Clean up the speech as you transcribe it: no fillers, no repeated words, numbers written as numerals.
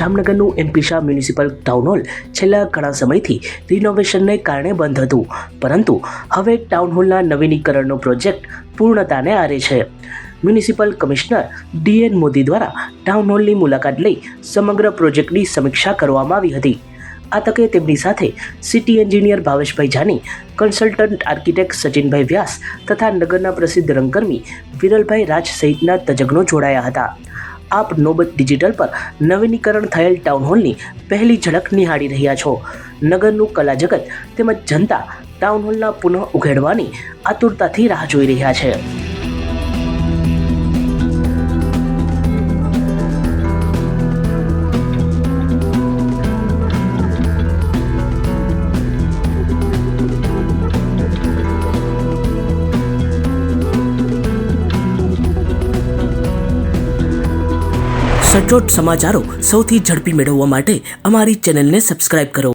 જામનગરનું MP Shah municipal town hall છેલ્લા ઘણા સમયથી રિનોવેશનને કારણે બંધ હતું, પરંતુ હવે ટાઉન હોલના નવીનીકરણનો પ્રોજેક્ટ પૂર્ણતાને આરે છે. મ્યુનિસિપલ કમિશનર DN મોદી દ્વારા ટાઉન હોલની મુલાકાત લઈ સમગ્ર પ્રોજેક્ટની સમીક્ષા કરવામાં આવી હતી. આ તકે તેમની સાથે સિટી એન્જિનિયર ભાવેશભાઈ જાની, કન્સલ્ટન્ટ આર્કિટેક્ટ સચિનભાઈ વ્યાસ તથા નગરના પ્રસિદ્ધ રંગકર્મી વિરલભાઈ રાજ સહિતના તજજ્ઞો જોડાયા હતા. આપ નોબત ડિજિટલ પર નવીનીકરણ થયેલ ટાઉન હોલની પહેલી ઝલક નિહાળી રહ્યા છો. નગરનું કલા જગત તેમજ જનતા ટાઉન હોલના પુનઃ ઉઘેડવાની આતુરતાથી રાહ જોઈ રહ્યા છે. સચોટ સમાચારો સૌથી ઝડપી મેળવવા માટે અમારી ચેનલને સબસ્ક્રાઇબ કરો.